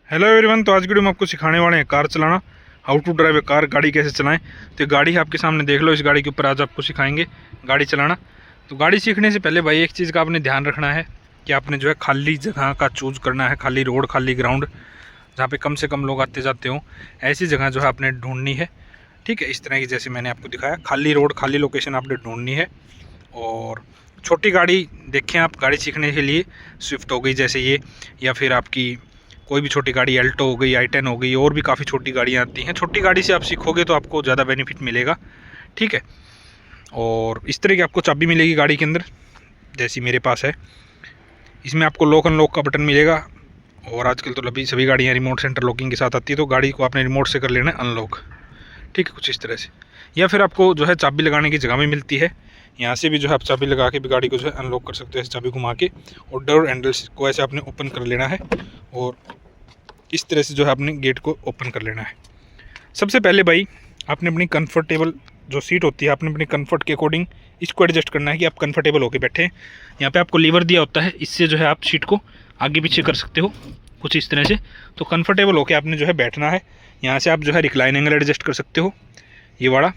Hello everyone. तो आज की वीडियो में आपको सिखाने वाले हैं कार चलाना, how to drive a car, गाड़ी कैसे चलाएं। तो ये गाड़ी आपके सामने देख लो, इस गाड़ी के ऊपर आज आपको सिखाएंगे गाड़ी चलाना। तो गाड़ी सीखने से पहले भाई एक चीज़ का आपने ध्यान रखना है कि आपने जो है खाली जगह का चूज़ करना है, खाली रोड, खाली ग्राउंड, जहाँ पे कम से कम लोग आते जाते हों, ऐसी जगह जो है आपने ढूंढनी है। ठीक है, इस तरह की जैसे मैंने आपको दिखाया, खाली रोड, खाली लोकेशन आपने ढूंढनी है। और छोटी गाड़ी देखें आप गाड़ी सीखने के लिए, स्विफ्ट हो गई जैसे ये, या फिर आपकी कोई भी छोटी गाड़ी, अल्टो हो गई, i10 हो गई, और भी काफ़ी छोटी गाड़ियाँ आती हैं। छोटी गाड़ी से आप सीखोगे तो आपको ज़्यादा बेनिफिट मिलेगा। ठीक है, और इस तरह की आपको चाबी मिलेगी गाड़ी के अंदर, जैसी मेरे पास है। इसमें आपको लॉक अनलॉक का बटन मिलेगा, और आजकल तो अभी सभी गाड़ियाँ रिमोट सेंटर लॉकिंग के साथ आती है, तो गाड़ी को आपने रिमोट से कर लेना है अनलॉक। ठीक है, कुछ इस तरह से। या फिर आपको जो है चाबी लगाने की जगह में मिलती है, यहाँ से भी जो है आप चाबी लगा के भी गाड़ी को जो है अनलॉक कर सकते हो, ऐसे चाबी घुमा के। और डोर हैंडल को ऐसे आपने ओपन कर लेना है, और इस तरह से जो है आपने गेट को ओपन कर लेना है। सबसे पहले भाई आपने अपनी कंफर्टेबल जो सीट होती है, आपने अपनी कंफर्ट के अकॉर्डिंग इसको एडजस्ट करना है कि आप कंफर्टेबल होकर बैठें। यहाँ पे आपको लीवर दिया होता है, इससे जो है आप सीट को आगे पीछे कर सकते हो, कुछ इस तरह से। तो कंफर्टेबल होकर आपने जो है बैठना है। यहाँ से आप जो है रिक्लाइन एंगल एडजस्ट कर सकते हो, ये वाला।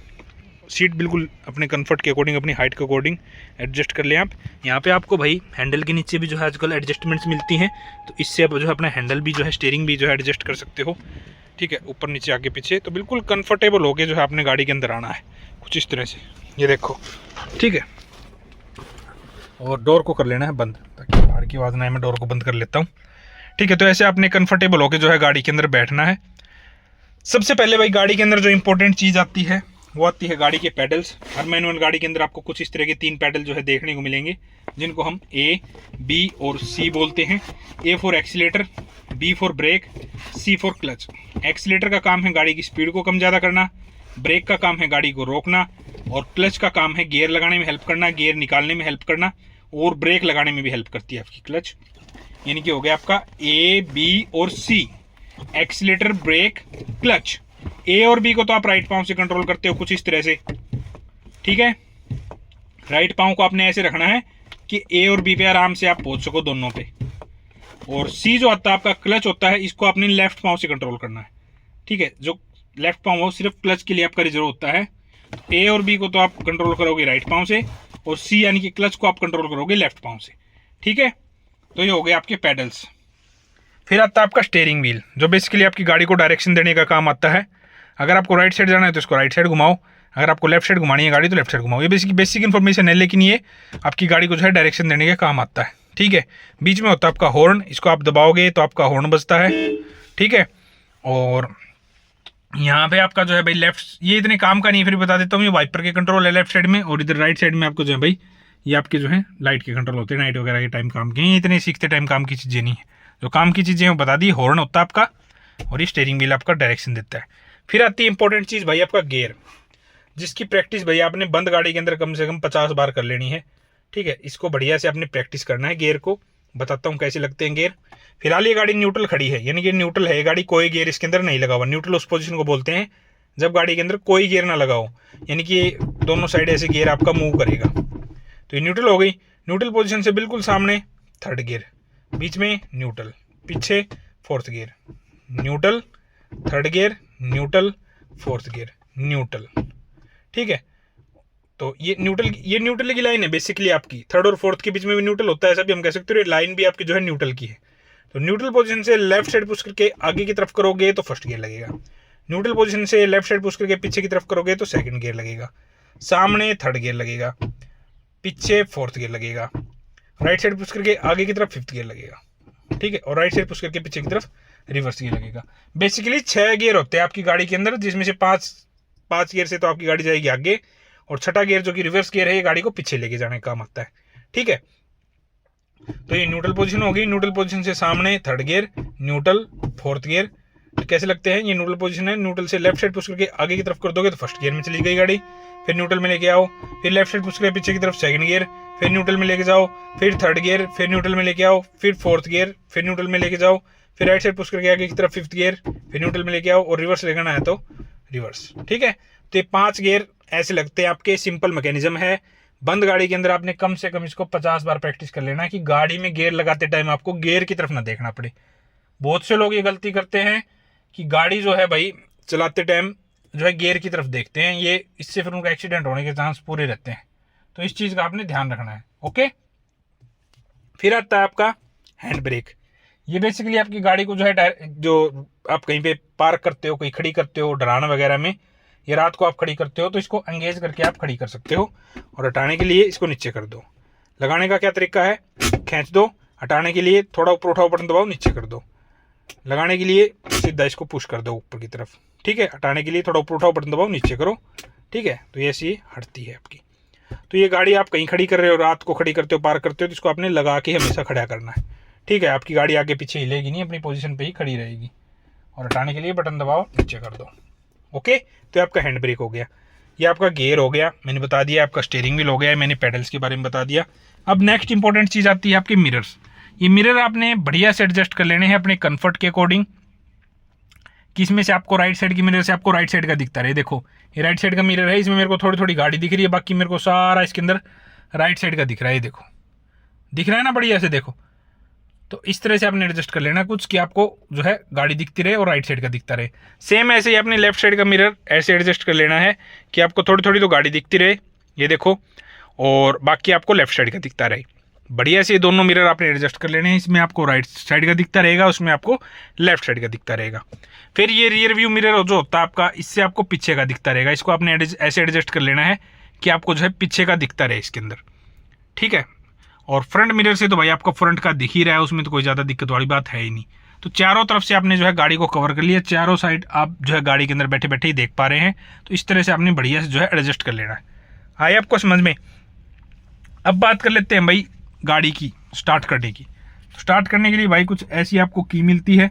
सीट बिल्कुल अपने कंफर्ट के अकॉर्डिंग, अपनी हाइट के अकॉर्डिंग एडजस्ट कर लें आप। यहाँ पे आपको भाई हैंडल के नीचे भी जो है आजकल एडजस्टमेंट्स मिलती हैं, तो इससे आप जो है अपना हैंडल भी जो है, स्टीयरिंग भी जो है एडजस्ट कर सकते हो। ठीक है, ऊपर नीचे आगे पीछे, तो बिल्कुल कंफर्टेबल होके जो है अपने गाड़ी के अंदर आना है, कुछ इस तरह से। ये देखो, ठीक है। और डोर को कर लेना है बंद, ताकि बाहर की आवाज़ ना आए। मैं डोर को बंद कर लेता हूँ। ठीक है, तो ऐसे आपने कंफर्टेबल होकर जो है गाड़ी के अंदर बैठना है। सबसे पहले भाई गाड़ी के अंदर जो इंपॉर्टेंट चीज़ आती है वो आती है गाड़ी के पैडल्स। हर मैनुअल गाड़ी के अंदर आपको कुछ इस तरह के 3 पैडल जो है देखने को मिलेंगे, जिनको हम ए, बी और सी बोलते हैं। A for accelerator, B for brake, C for clutch. Accelerator का काम है गाड़ी की स्पीड को कम ज़्यादा करना, ब्रेक का काम है गाड़ी को रोकना, और क्लच का काम है गियर लगाने में हेल्प करना, गियर निकालने में हेल्प करना, और ब्रेक लगाने में भी हेल्प करती है आपकी क्लच। यानी कि हो गया आपका ए, बी और सी, एक्सीलेटर, ब्रेक, क्लच। ए और बी को तो आप राइट पांव से कंट्रोल करते हो, कुछ इस तरह से। ठीक है, राइट पांव को आपने ऐसे रखना है कि ए और बी पे आराम से आप पहुंच सको, दोनों पे। और सी जो आता है आपका क्लच होता है, इसको आपने लेफ्ट पांव से कंट्रोल करना है। ठीक है, जो लेफ्ट पांव हो सिर्फ क्लच के लिए आपका रिजर्व होता है। तो ए और बी को तो आप कंट्रोल करोगे राइट पांव से, और सी यानी कि क्लच को आप कंट्रोल करोगे लेफ्ट पांव से। ठीक है, तो ये हो गए आपके पैडल्स। फिर आता है आपका स्टीयरिंग व्हील, जो बेसिकली आपकी गाड़ी को डायरेक्शन देने का काम आता है। अगर आपको राइट साइड जाना है तो इसको राइट साइड घुमाओ, अगर आपको लेफ्ट साइड घुमानी है गाड़ी तो लेफ्ट साइड घुमाओ। ये बेसिक इन्फॉर्मेशन है, लेकिन ये आपकी गाड़ी को जो है डायरेक्शन देने के काम आता है। ठीक है, बीच में होता है आपका हॉर्न, इसको आप दबाओगे तो आपका हॉर्न बजता है। ठीक है, और यहाँ पे आपका जो है भाई लेफ्ट, ये इतने काम का नहीं है, फिर बता देता हूँ। ये वाइपर के कंट्रोल है लेफ्ट साइड में, और इधर राइट साइड में आपको जो है भाई ये आपके जो है लाइट के कंट्रोल होते हैं, नाइट वगैरह के टाइम काम के। इतने सीखते टाइम काम की चीज़ें नहीं है, जो काम की चीज़ें हैं वो बता दी। हॉर्न होता है आपका, और ये स्टीयरिंग व्हील आपका डायरेक्शन देता है। फिर आती है इंपॉर्टेंट चीज़ भाई आपका गियर, जिसकी प्रैक्टिस भाई आपने बंद गाड़ी के अंदर कम से कम 50 बार कर लेनी है। ठीक है, इसको बढ़िया से आपने प्रैक्टिस करना है। गियर को बताता हूँ कैसे लगते हैं गियर। फिलहाल ये गाड़ी न्यूट्रल खड़ी है, यानी कि न्यूट्रल है गाड़ी, कोई गियर इसके अंदर नहीं लगा हुआ। न्यूट्रल उस पोजीशन को बोलते हैं जब गाड़ी के अंदर कोई गियर ना लगा हो, यानी कि दोनों साइड ऐसे गियर आपका मूव करेगा। तो ये न्यूट्रल हो गई। न्यूट्रल पोजीशन से बिल्कुल सामने थर्ड गियर, बीच में न्यूट्रल, पीछे fourth gear, neutral, third gear, neutral, fourth gear, neutral. ठीक है, तो ये न्यूट्रल की लाइन है बेसिकली आपकी। थर्ड और फोर्थ के बीच में भी न्यूट्रल होता है, ऐसा भी हम कह सकते हो। लाइन भी आपकी जो है न्यूट्रल की है। तो न्यूट्रल पोजीशन से लेफ्ट साइड पुश करके आगे की तरफ करोगे तो फर्स्ट गियर लगेगा। न्यूट्रल पोजीशन से लेफ्ट साइड पुश करके पीछे की तरफ करोगे तो सेकंड गियर लगेगा। सामने थर्ड गियर लगेगा, पीछे फोर्थ गियर लगेगा। राइट साइड पुश करके आगे की तरफ फिफ्थ गियर लगेगा। ठीक है, और राइट साइड पुश करके पीछे की तरफ रिवर्स गियर लगेगा। बेसिकली 6 गियर होते हैं आपकी गाड़ी के अंदर, जिसमें से 5 गियर से तो आपकी गाड़ी जाएगी आगे, और छठा गियर जो कि रिवर्स गियर है, ये गाड़ी को पीछे लेके जाने का काम आता है। ठीक है, तो ये न्यूट्रल पोजीशन होगी। न्यूट्रल पोजीशन से सामने third gear, neutral, fourth gear. कैसे लगते हैं, ये न्यूट्रल पोजीशन है। न्यूट्रल से लेफ्ट साइड पुश करके आगे की तरफ कर दोगे तो फर्स्ट गियर में चली गई गाड़ी। फिर न्यूट्रल में लेके आओ, फिर लेफ्ट साइड पुश करके पीछे की तरफ सेकंड गियर, फिर न्यूट्रल में लेके जाओ, फिर थर्ड गियर, फिर न्यूट्रल में लेके आओ, फिर फोर्थ गियर, फिर न्यूट्रल में लेके जाओ, फिर राइट साइड पुश करके आगे की तरफ फिफ्थ गियर, फिर न्यूट्रल में लेके आओ, और रिवर्स लेना है तो रिवर्स। ठीक है, तो ये 5 गियर ऐसे लगते हैं आपके। सिंपल मैकेनिज्म है। बंद गाड़ी के अंदर आपने कम से कम इसको 50 बार प्रैक्टिस कर लेना है, कि गाड़ी में गियर लगाते टाइम आपको गियर की तरफ ना देखना पड़े। बहुत से लोग ये गलती करते हैं कि गाड़ी जो है भाई चलाते टाइम जो है गियर की तरफ देखते हैं, ये इससे फिर उनका एक्सीडेंट होने के चांस पूरे रहते हैं। तो इस चीज़ का आपने ध्यान रखना है। ओके, फिर आता है आपका हैंड ब्रेक। ये बेसिकली आपकी गाड़ी को जो है जो आप कहीं पे पार्क करते हो, कहीं खड़ी करते हो ढलान वगैरह में, या रात को आप खड़ी करते हो तो इसको एंगेज करके आप खड़ी कर सकते हो। और हटाने के लिए इसको नीचे कर दो। लगाने का क्या तरीका है, खींच दो। हटाने के लिए थोड़ा ऊपर उठाओ, बटन दबाओ, नीचे कर दो। लगाने के लिए सीधा इसको पुश कर दो ऊपर की तरफ, ठीक है। हटाने के लिए थोड़ा ऊपर उठाओ, बटन दबाओ, नीचे करो, ठीक है। तो ये ऐसी हटती है आपकी। तो ये गाड़ी आप कहीं खड़ी कर रहे हो, रात को खड़ी करते हो, पार्क करते हो, तो इसको आपने लगा के हमेशा खड़ा करना है, ठीक है। आपकी गाड़ी आगे पीछे हिलेगी नहीं, अपनी पोजीशन पे ही खड़ी रहेगी। और हटाने के लिए बटन दबाओ, नीचे कर दो। ओके, तो आपका हैंड ब्रेक हो गया। ये आपका गियर हो गया, मैंने बता दिया। आपका स्टीयरिंग व्हील हो गया, मैंने पेडल्स के बारे में बता दिया। अब नेक्स्ट इंपॉर्टेंट चीज़ आती है आपके मिरर्स। ये मिरर आपने बढ़िया से एडजस्ट कर लेने हैं अपने कंफर्ट के अकॉर्डिंग, कि इसमें से आपको राइट साइड की मिरर से आपको राइट साइड का दिखता रहे। देखो ये राइट साइड का मिरर है, इसमें मेरे को थोड़ी थोड़ी गाड़ी दिख रही है, बाकी मेरे को सारा इसके अंदर राइट साइड का दिख रहा है। देखो दिख रहा है ना बढ़िया से, देखो। तो इस तरह से आपने एडजस्ट कर लेना कुछ, कि आपको जो है गाड़ी दिखती रहे और राइट साइड का दिखता रहे। सेम ऐसे ही आपने लेफ्ट साइड का मिरर ऐसे एडजस्ट कर लेना है कि आपको थोड़ी थोड़ी तो गाड़ी दिखती रहे, ये देखो, और बाकी आपको लेफ्ट साइड का दिखता रहे। बढ़िया से दोनों मिरर आपने एडजस्ट कर लेने हैं। इसमें आपको राइट साइड का दिखता रहेगा, उसमें आपको लेफ्ट साइड का दिखता रहेगा। फिर ये रियर व्यू मिरर जो होता है आपका, इससे आपको पीछे का दिखता रहेगा। इसको आपने ऐसे एडजस्ट कर लेना है कि आपको जो है पीछे का दिखता रहे इसके अंदर, ठीक है। और फ्रंट मिरर से तो भाई आपका फ्रंट का दिख ही रहा है, उसमें तो कोई ज़्यादा दिक्कत वाली बात है ही नहीं। तो चारों तरफ से आपने जो है गाड़ी को कवर कर लिया, चारों साइड आप जो है गाड़ी के अंदर बैठे बैठे ही देख पा रहे हैं। तो इस तरह से आपने बढ़िया से जो है एडजस्ट कर लेना है। आए आपको समझ में? अब बात कर लेते हैं भाई गाड़ी की स्टार्ट करने की। तो स्टार्ट करने के लिए भाई कुछ ऐसी आपको की मिलती है,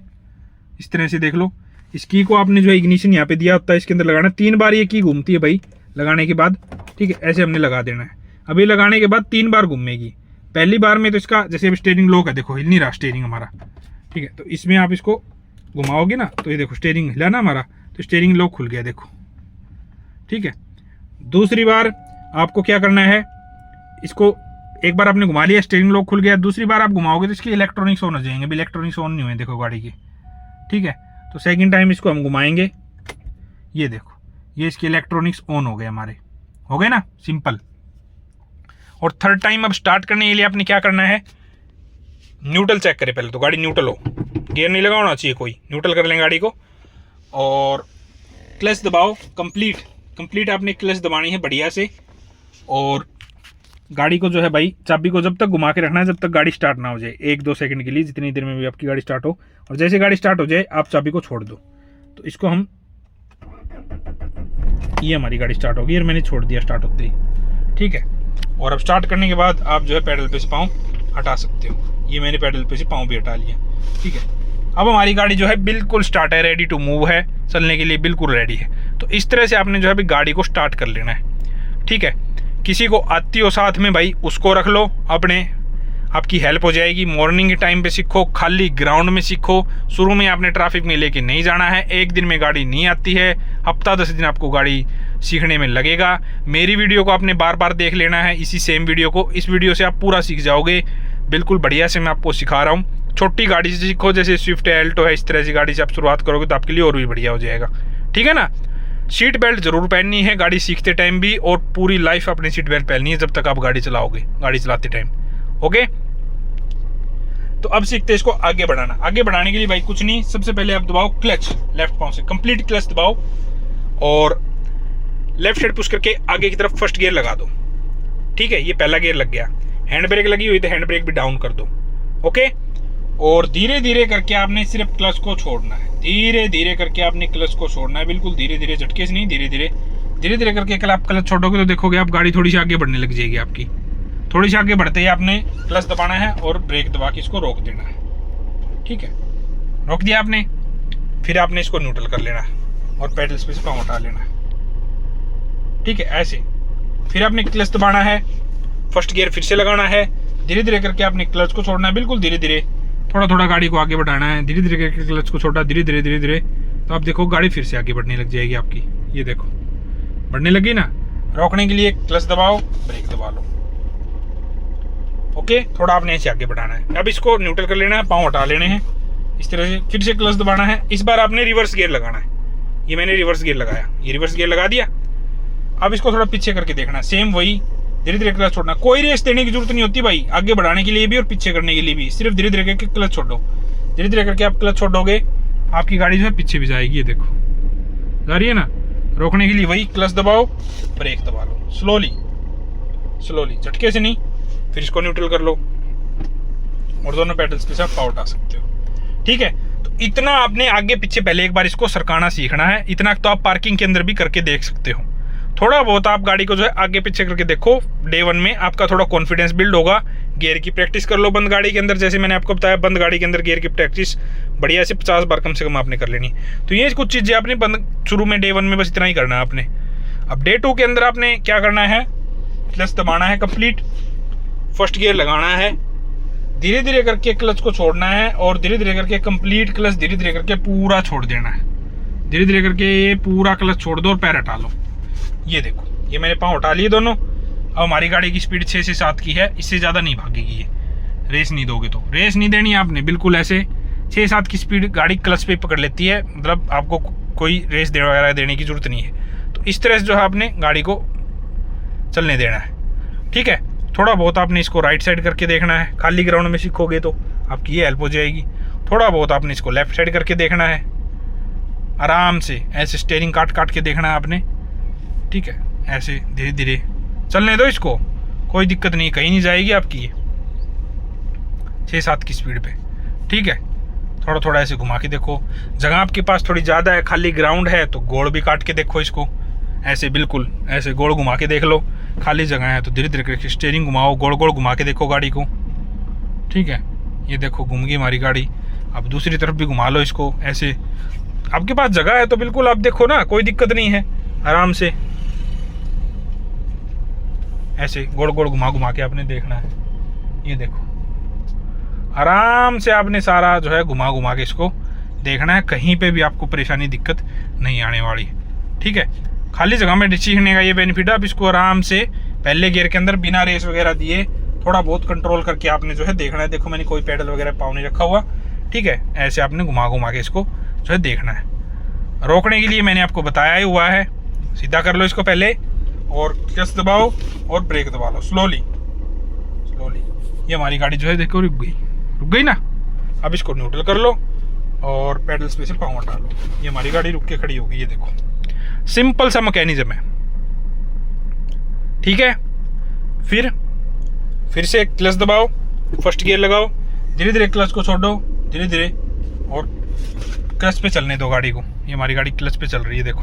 इस तरह से देख लो। इस की को आपने जो है इग्निशन यहाँ पे दिया होता है, इसके अंदर लगाना। 3 बार ये की घूमती है भाई लगाने के बाद, ठीक है। ऐसे हमने लगा देना है। अभी लगाने के बाद 3 बार घूमेगी। पहली बार में तो इसका जैसे स्टीयरिंग लॉक है, देखो हिल नहीं रहा स्टीयरिंग हमारा, ठीक है। तो इसमें आप इसको घुमाओगे ना, तो ये देखो स्टीयरिंग हिला ना हमारा, तो स्टीयरिंग लॉक खुल गया, देखो, ठीक है। दूसरी बार आपको क्या करना है, इसको एक बार आपने घुमा लिया, स्टीयरिंग लॉक खुल गया। दूसरी बार आप घुमाओगे तो इसके इलेक्ट्रॉनिक्स ऑन हो जाएंगे। अभी इलेक्ट्रॉनिक्स ऑन नहीं हुए, देखो गाड़ी की, ठीक है। तो सेकंड टाइम इसको हम घुमाएंगे, ये देखो ये इसके इलेक्ट्रॉनिक्स ऑन हो गए हमारे, हो गए ना, सिंपल। और थर्ड टाइम अब स्टार्ट करने के लिए आपने क्या करना है, न्यूट्रल चेक करें पहले तो, गाड़ी न्यूट्रल हो, गियर नहीं लगा होना चाहिए कोई, न्यूट्रल कर लें गाड़ी को। और क्लच दबाओ, कंप्लीट आपने क्लच दबानी है बढ़िया से। और गाड़ी को जो है भाई चाबी को जब तक घुमा के रखना है जब तक गाड़ी स्टार्ट ना हो जाए, 1-2 सेकंड के लिए, जितनी देर में भी आपकी गाड़ी स्टार्ट हो। और जैसे गाड़ी स्टार्ट हो जाए आप चाबी को छोड़ दो। तो इसको हम, ये हमारी गाड़ी स्टार्ट होगी और मैंने छोड़ दिया स्टार्ट होते ही, ठीक है। और अब स्टार्ट करने के बाद आप जो है पैडल पे से पाँव हटा सकते हो। ये मैंने पैडल पे से पाँव भी हटा लिया, ठीक है। अब हमारी गाड़ी जो है बिल्कुल स्टार्ट है, रेडी टू मूव है, चलने के लिए बिल्कुल रेडी है। तो इस तरह से आपने जो है गाड़ी को स्टार्ट कर लेना है, ठीक है। किसी को आती हो साथ में भाई उसको रख लो अपने, आपकी हेल्प हो जाएगी। मॉर्निंग के टाइम पे सीखो, खाली ग्राउंड में सीखो। शुरू में आपने ट्रैफिक में लेके नहीं जाना है, एक दिन में गाड़ी नहीं आती है, हफ्ता 10 दिन आपको गाड़ी सीखने में लगेगा। मेरी वीडियो को आपने बार बार देख लेना है, इसी सेम वीडियो को। इस वीडियो से आप पूरा सीख जाओगे, बिल्कुल बढ़िया से मैं आपको सिखा रहा हूँ। छोटी गाड़ी से सीखो, जैसे स्विफ्ट है, अल्टो है, इस तरह से गाड़ी से आप शुरुआत करोगे तो आपके लिए और भी बढ़िया हो जाएगा, ठीक है ना। सीट बेल्ट जरूर पहननी है गाड़ी सीखते टाइम भी, और पूरी लाइफ अपनी सीट बेल्ट पहननी है जब तक आप गाड़ी चलाओगे, गाड़ी चलाते टाइम, ओके। तो अब सीखते हैं इसको आगे बढ़ाना। आगे बढ़ाने के लिए भाई कुछ नहीं, सबसे पहले आप दबाओ क्लच, लेफ्ट पांव से कंप्लीट क्लच दबाओ और लेफ्ट साइड पुश करके आगे की तरफ फर्स्ट गियर लगा दो, ठीक है। ये पहला गियर लग गया। हैंड ब्रेक लगी हुई तो हैंड ब्रेक भी डाउन कर दो, ओके। और धीरे धीरे करके आपने सिर्फ क्लच को छोड़ना है, धीरे धीरे करके आपने क्लच को छोड़ना है, बिल्कुल धीरे धीरे, झटके से नहीं, धीरे धीरे करके कल आप क्लच छोड़ोगे तो देखोगे आप गाड़ी थोड़ी सी आगे बढ़ने लग जाएगी आपकी। थोड़ी सी आगे बढ़ते ही आपने क्लच दबाना है और ब्रेक दबा के इसको रोक देना है, ठीक है। रोक दिया आपने, फिर आपने इसको न्यूट्रल कर लेना है और पेडल्स पे से पाँव उठा लेना है, ठीक है, ऐसे। फिर आपने क्लच दबाना है, फर्स्ट गियर फिर से लगाना है, धीरे धीरे करके आपने क्लच को छोड़ना है, बिल्कुल धीरे धीरे, थोड़ा थोड़ा गाड़ी को आगे बढ़ाना है, धीरे धीरे करके क्लच को छोड़ा, धीरे धीरे। तो आप देखो गाड़ी फिर से आगे बढ़ने लग जाएगी आपकी, ये देखो बढ़ने लगी ना। रोकने के लिए क्लच दबाओ, ब्रेक दबा लो, ओके। थोड़ा आपने ऐसे आगे बढ़ाना है। अब इसको न्यूट्रल कर लेना है, पाँव हटा लेने हैं इस तरह से फिर से क्लच दबाना है। इस बार आपने रिवर्स गियर लगाना है। ये मैंने रिवर्स गियर लगाया, ये रिवर्स गियर लगा दिया। अब इसको थोड़ा पीछे करके देखना, सेम वही धीरे धीरे क्लच छोड़ना। कोई रेस देने की जरूरत नहीं होती भाई, आगे बढ़ाने के लिए भी और पीछे करने के लिए भी, सिर्फ धीरे धीरे करके क्लच छोड़ो। धीरे धीरे करके आप क्लच छोड़ोगे, आपकी गाड़ी जो है पीछे भी जाएगी। ये देखो जा रही है ना। रोकने के लिए वही क्लच दबाओ, ब्रेक दबा लो, स्लोली स्लोली, झटके से नहीं। फिर इसको न्यूट्रल कर लो और दोनों पेडल्स के साथ पावर उठा सकते हो। ठीक है, तो इतना आपने आगे पीछे पहले एक बार इसको सरकाना सीखना है। इतना तो आप पार्किंग के अंदर भी करके देख सकते हो। थोड़ा बहुत आप गाड़ी को जो है आगे पीछे करके देखो, डे 1 में आपका थोड़ा कॉन्फिडेंस बिल्ड होगा। गियर की प्रैक्टिस कर लो बंद गाड़ी के अंदर, जैसे मैंने आपको बताया बंद गाड़ी के अंदर गियर की प्रैक्टिस बढ़िया से 50 बार कम से कम आपने कर लेनी। तो ये कुछ चीज़ें आपने बंद शुरू में डे 1 में बस इतना ही करना है आपने। अब डे 2 के अंदर आपने क्या करना है, क्लच दबाना है कंप्लीट, फर्स्ट गियर लगाना है, धीरे धीरे करके क्लच को छोड़ना है और धीरे धीरे करके कंप्लीट क्लच धीरे धीरे करके पूरा छोड़ देना है। धीरे धीरे करके ये पूरा क्लच छोड़ दो और पैर हटा लो। ये देखो, ये मैंने पाँव हटा लिए दोनों। अब हमारी गाड़ी की स्पीड 6 से 7 की है, इससे ज़्यादा नहीं भागेगी ये। रेस नहीं दोगे तो रेस नहीं देनी आपने, बिल्कुल ऐसे 6-7 की स्पीड गाड़ी क्लच पे पकड़ लेती है, मतलब आपको कोई रेस वगैरह देने की जरूरत नहीं है। तो इस तरह से जो है आपने गाड़ी को चलने देना है। ठीक है, थोड़ा बहुत आपने इसको राइट साइड करके देखना है। खाली ग्राउंड में सीखोगे तो आपकी ये हेल्प हो जाएगी। थोड़ा बहुत आपने इसको लेफ्ट साइड करके देखना है, आराम से ऐसे स्टीयरिंग काट काट के देखना है आपने। ठीक है, ऐसे धीरे धीरे चलने दो इसको, कोई दिक्कत नहीं, कहीं नहीं जाएगी आपकी ये 6-7 की स्पीड पे। ठीक है, थोड़ा थोड़ा ऐसे घुमा के देखो। जगह आपके पास थोड़ी ज़्यादा है, खाली ग्राउंड है, तो गोल भी काट के देखो इसको, ऐसे बिल्कुल ऐसे गोल घुमा के देख लो। खाली जगह है तो धीरे धीरे करके स्टीयरिंग घुमाओ, गोल गोल घुमा के देखो गाड़ी को। ठीक है, ये देखो घूम गई हमारी गाड़ी। अब दूसरी तरफ भी घुमा लो इसको, ऐसे आपके पास जगह है तो बिल्कुल आप देखो ना, कोई दिक्कत नहीं है। आराम से ऐसे गोल गोल घुमा घुमा के आपने देखना है। ये देखो, आराम से आपने सारा जो है घुमा घुमा के इसको देखना है, कहीं पे भी आपको परेशानी दिक्कत नहीं आने वाली। ठीक है, खाली जगह में सीखने का ये बेनिफिट है। आप इसको आराम से पहले गियर के अंदर बिना रेस वगैरह दिए थोड़ा बहुत कंट्रोल करके आपने जो है देखना है। देखो मैंने कोई पेडल वगैरह पाँव नहीं रखा हुआ। ठीक है, ऐसे आपने घुमा घुमा के इसको जो है देखना है। रोकने के लिए मैंने आपको बताया ही हुआ है, सीधा कर लो इसको पहले और क्लच दबाओ और ब्रेक दबा लो स्लोली स्लोली। ये हमारी गाड़ी जो है देखो रुक गई ना। अब इसको न्यूट्रल कर लो और पेडल्स पे से पाँव हटा लो, ये हमारी गाड़ी रुक के खड़ी होगी। ये देखो, सिंपल सा मैकेनिज्म है। ठीक है, फिर से क्लच दबाओ, फर्स्ट गियर लगाओ, धीरे धीरे क्लच को छोड़ो, धीरे धीरे और क्लच पे चलने दो गाड़ी को। ये हमारी गाड़ी क्लच पे चल रही है, देखो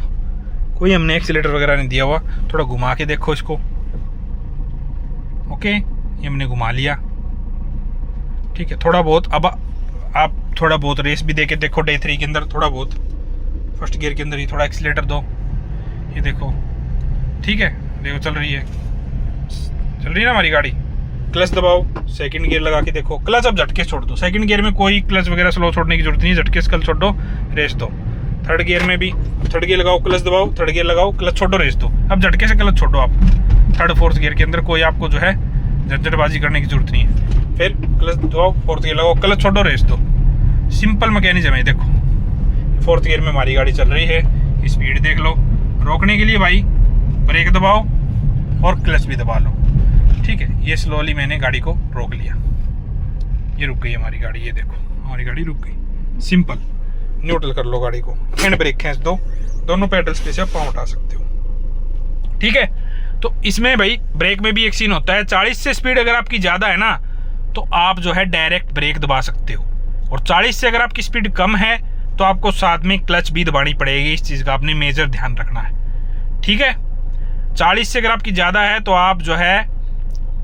कोई हमने एक्सीलेटर वगैरह नहीं दिया हुआ। थोड़ा घुमा के देखो इसको। ओके, ये हमने घुमा लिया। ठीक है, थोड़ा बहुत अब आप थोड़ा बहुत रेस भी दे के देखो डे 3 के अंदर। थोड़ा बहुत फर्स्ट गियर के अंदर ही थोड़ा एक्सीलेटर दो, ये देखो। ठीक है, देखो चल रही है ना हमारी गाड़ी। क्लच दबाओ, सेकंड गियर लगा के देखो। क्लच अब झटके छोड़ दो, सेकंड गियर में कोई क्लच वगैरह स्लो छोड़ने की जरूरत नहीं है, झटके से क्लच छोड़ दो, रेस दो। थर्ड गियर में भी थर्ड गियर लगाओ, क्लच दबाओ, थर्ड गियर लगाओ, क्लच छोड़ो, रेस दो। अब झटके से क्लच छोड़ो आप। थर्ड फोर्थ गियर के अंदर कोई आपको जो है झंझटबाजी करने की जरूरत नहीं है। फिर क्लच दबाओ, फोर्थ गियर लगाओ, क्लच छोड़ो, रेस दो। सिंपल मैकेनिज्म है। देखो फोर्थ गियर में हमारी गाड़ी चल रही है, स्पीड देख लो। रोकने के लिए भाई ब्रेक दबाओ और क्लच भी दबा लो। ठीक है, ये स्लोली मैंने गाड़ी को रोक लिया, ये रुक गई हमारी गाड़ी। ये देखो हमारी गाड़ी रुक गई। सिंपल, न्यूट्रल कर लो गाड़ी को, हैंड ब्रेक खींच दो, दोनों पेडल्स पे से आप पाँव उठा सकते हो। ठीक है, तो इसमें भाई ब्रेक में भी एक सीन होता है। 40 से स्पीड अगर आपकी ज़्यादा है ना तो आप जो है डायरेक्ट ब्रेक दबा सकते हो, और 40 से अगर आपकी स्पीड कम है तो आपको साथ में क्लच भी दबानी पड़ेगी। इस चीज़ का आपने मेजर ध्यान रखना है। ठीक है, 40 से अगर आपकी ज़्यादा है तो आप जो है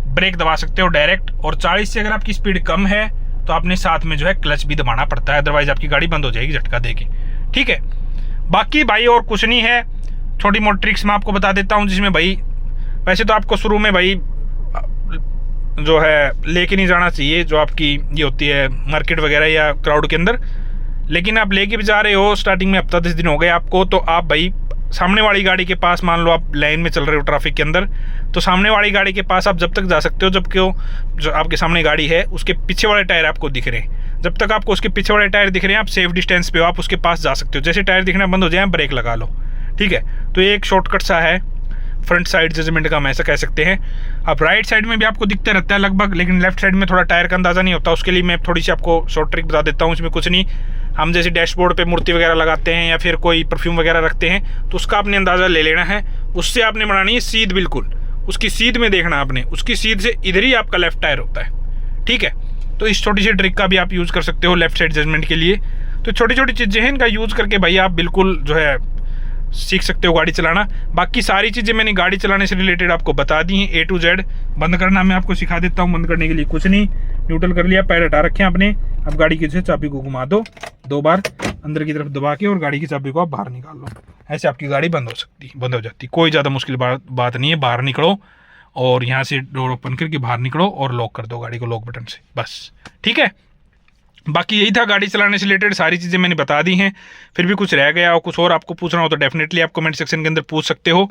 ब्रेक दबा सकते हो डायरेक्ट, और 40 से अगर आपकी स्पीड कम है तो आपने साथ में जो है क्लच भी दबाना पड़ता है, अदरवाइज आपकी गाड़ी बंद हो जाएगी झटका देके। ठीक है, बाकी भाई और कुछ नहीं है, छोटी मोटी ट्रिक्स मैं आपको बता देता हूँ, जिसमें भाई वैसे तो आपको शुरू में भाई जो है लेके नहीं जाना चाहिए, जो आपकी ये होती है मार्केट वगैरह या क्राउड के अंदर, लेकिन आप लेके भी जा रहे हो, स्टार्टिंग में हफ्ता 10 दिन हो गए आपको, तो आप भाई सामने वाली गाड़ी के पास, मान लो आप लाइन में चल रहे हो ट्रैफिक के अंदर, तो सामने वाली गाड़ी के पास आप जब तक जा सकते हो जबकि जो आपके सामने गाड़ी है उसके पीछे वाले टायर आपको दिख रहे हैं। जब तक आपको उसके पीछे वाले टायर दिख रहे हैं आप सेफ डिस्टेंस पे हो, आप उसके पास जा सकते हो। जैसे टायर दिखना बंद हो जाए ब्रेक लगा लो, ठीक है। तो ये एक शॉर्टकट सा है फ्रंट साइड जजमेंट का, हम ऐसा कह सकते हैं। अब राइट साइड में भी आपको दिखता रहता है लगभग, लेकिन लेफ्ट साइड में थोड़ा टायर का अंदाज़ा नहीं होता। उसके लिए मैं थोड़ी सी आपको शॉर्ट ट्रिक बता देता हूँ। इसमें कुछ नहीं, हम जैसे डैशबोर्ड पे मूर्ति वगैरह लगाते हैं या फिर कोई परफ्यूम वगैरह रखते हैं, तो उसका आपने अंदाज़ा ले लेना है। उससे आपने बनानी है सीध, बिल्कुल उसकी सीध में देखना आपने, उसकी सीध से इधर ही आपका लेफ्ट टायर होता है, ठीक है। तो इस छोटी सी ट्रिक का भी आप यूज़ कर सकते हो लेफ्ट साइड जजमेंट के लिए। तो छोटी छोटी चीज़ें हैं, इनका यूज़ करके भाई आप बिल्कुल जो है सीख सकते हो गाड़ी चलाना। बाकी सारी चीज़ें मैंने गाड़ी चलाने से रिलेटेड आपको बता दी हैं A to Z। बंद करना मैं आपको सिखा देता हूँ। बंद करने के लिए कुछ नहीं, न्यूट्रल कर लिया, पैर हटा रखे हैं आपने। अब गाड़ी की जो चाबी को घुमा दो 2 बार अंदर की तरफ दबा के, और गाड़ी की चाबी को आप बाहर निकाल लो। ऐसे आपकी गाड़ी बंद हो जाती। कोई ज़्यादा मुश्किल बात नहीं है। बाहर निकलो और यहाँ से डोर ओपन करके बाहर निकलो और लॉक कर दो गाड़ी को लॉक बटन से, बस, ठीक है। बाकी यही था गाड़ी चलाने से रिलेटेड, सारी चीज़ें मैंने बता दी हैं। फिर भी कुछ रह गया और कुछ और आपको पूछना हो तो डेफिनेटली आप कमेंट सेक्शन के अंदर पूछ सकते हो।